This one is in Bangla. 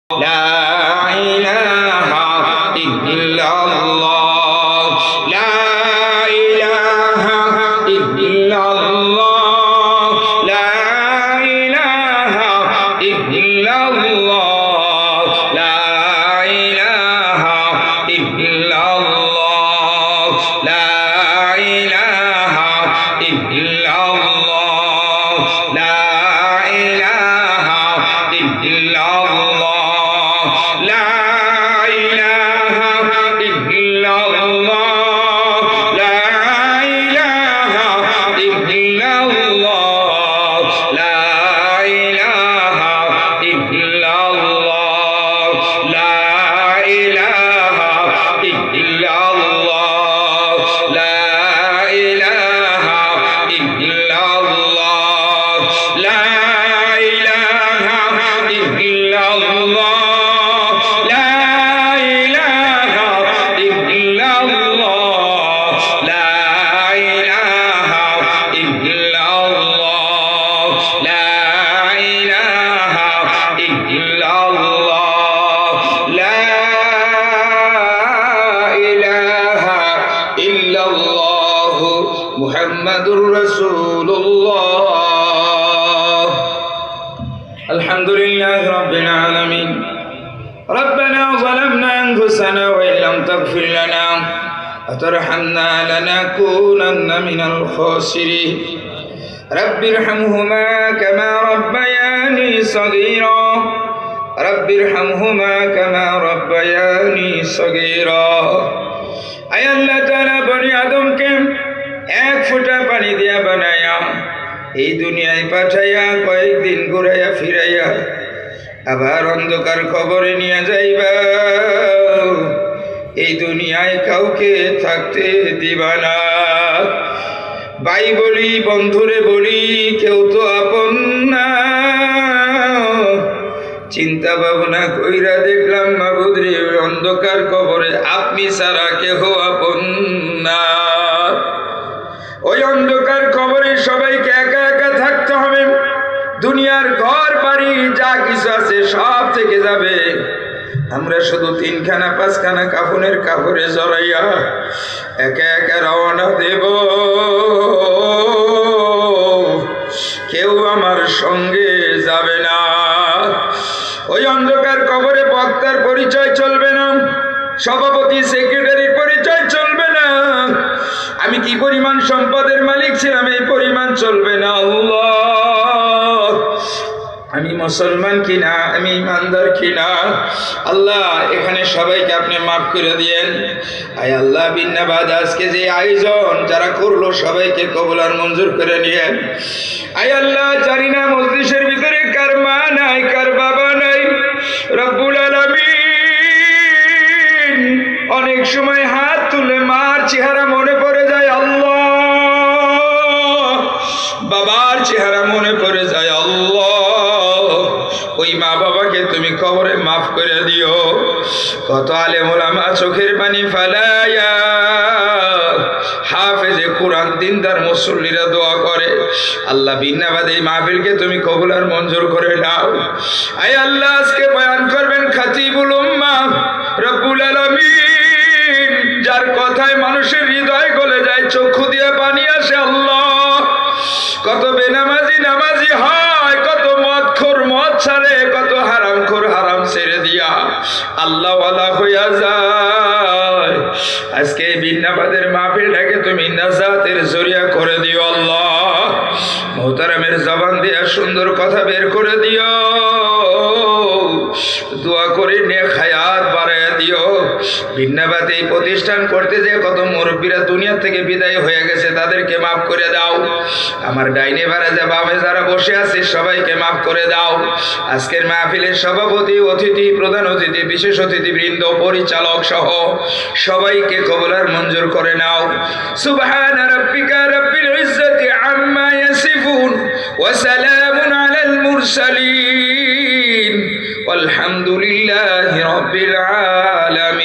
লা ইলাহা ইল্লাল্লাহ, লা ইলাহা ইল্লাল্লাহ, লা ইলাহা ইল্লাল্লাহ, লা ইলাহা ইল্লাল্লাহ, লা ইলাহা ইল্লাল্লাহ, লা ইলাহা ইল্লাল্লাহ, লা ইলাহা ইল্লাল্লাহ, লা ইলাহা ইল্লাল্লাহ, লা ইলাহা ইল্লাল্লাহ, লা ইলাহা ইল্লাল্লাহ, লা ইলাহা ইল্লাল্লাহ, লা ইলাহা ইল্লাল্লাহ, লা ইলাহা ইল্লাল্লাহ, লা ইলাহা ইল্লাল্লাহ, লা ইলাহা ইল্লাল্লাহ, লা ইলাহা ইল্লাল্লাহ মুহাম্মাদুর রাসূলুল্লাহ। আলহামদুলিল্লাহি রাব্বিল আলামিন। ربنا ظلمنا أنفسنا وإن لم تغفر لنا وترحمنا لنكونن من الخاسرين. رب ارحمهما كما ربياني صغيرا، رب ارحمهما كما ربياني صغيرا। আয় আল্লাহ তাআলা বনি আদমকে এক ফোঁটা পানি দিয়া বানায়া এই দুনিয়ায় পাঠাইয়া কয়েকদিন ঘুরাইয়া ফিরাইয়া আবার অন্ধকার কবরে নিয়ে যাইবা। এই দুনিয়ায় কাউকে থাকতে দিবা না। ভাই বলি, বন্ধুরে বলি, কেউ তো আপন না। চিন্তা ভাবনা কইরা দেখলাম মাবুদ রে, ওই অন্ধকার কবরে আপনি ছাড়া কেহ আপন না। ওই অন্ধকার কবরে সবাইকে একা একা থাকতে হবে। দুনিয়ার ঘর বাড়ি যা কিছু আছে সব থেকে যাবে। আমরা শুধু 3খানা 5খানা কাফনের কাপড়ে জড়াইয়া একা একা রওনা দেব। কেউ আমার সঙ্গে যাবে না। ওই অন্ধকার কবরে বক্তার পরিচয় চলবে না, সভাপতি সেক্রেটারির পরিচয় চলবে না, আমি কি পরিমাণ সম্পদের মালিক ছিলাম এই পরিমাণ চলবে না। আল্লাহ, আমি মুসলমান কিনা, আমি ইমানদার কিনা, আল্লাহ এখানে সবাইকে আপনি মাফ করে দিয়েন। আয় আল্লাহ, বিন্নাবাদ আজকে যে আয়োজন যারা করলো সবাইকে কবুল আর মঞ্জুর করে নিয়েন। আয় আল্লাহ, জানি না মজলিসের ভিতরে কার মা নাই, কার বাবা নাই। রব্বুল আলামিন, অনেক সময় হাত তুলে মার চেহারা মনে পড়ে যায় আল্লাহ, বাবার চেহারা মনে পড়ে যায় আল্লাহ। ওই মা বাবাকে তুমি কবরে মাফ করে দিও। কত আলেম ওলামা চোখের পানি ফালাইয়া হাফেজে কোরআন দিনদার মুসল্লিরা দোয়া করে। আল্লাহ, বিন্নাবাদ এই মাহফিলকে তুমি কবুল আর মঞ্জুর করে নাও। আয় আল্লাহ, আজকে বয়ান করবেন খাতিবুল উম্মাহ রব্বুল আলামিন, যার কথায় মানুষের হৃদয় গলে যায়, চক্ষু দিয়ে পানি আসে। আল্লাহ, কত বেনামাজি নামাজি হয়, কত মদখোর মদ ছাড়ে, কত হারামখোর হারাম ছেড়ে দিয়া আল্লাহ ওয়ালা হইয়া যায়। আজকে বিন্নাবাদের মাহফিলটাকে তুমি নাজাতের জরিয়া করে দিও আল্লাহ। মোহতারামের জবান দিয়া সুন্দর কথা বের করে দিও। দোয়া করে নেক হায়াত বাড়াইয়া দিও। বিন্নাবাদ এই প্রতিষ্ঠান করতে যে কত মুরব্বীরা দুনিয়া থেকে বিদায় হয়ে গেছে তাদেরকে মাফ করে দাও। আমার ডাইনে বারে যে বামে যারা বসে আছে সবাইকে মাফ করে দাও। আজকের মাহফিলের সভাপতি, অতিথি, প্রধান অতিথি, বিশেষ অতিথি বৃন্দ, পরিচালক সহ সবাইকে কবুল আর মঞ্জুর করে নাও। সুবহানা রাব্বিকা রাব্বিল ইজ্জাতি আম্মা ইয়াসিফুন ওয়া সালামুন আলাল মুরসালিন ওয়ালহামদুলিল্লাহি রাব্বিল আলামিন।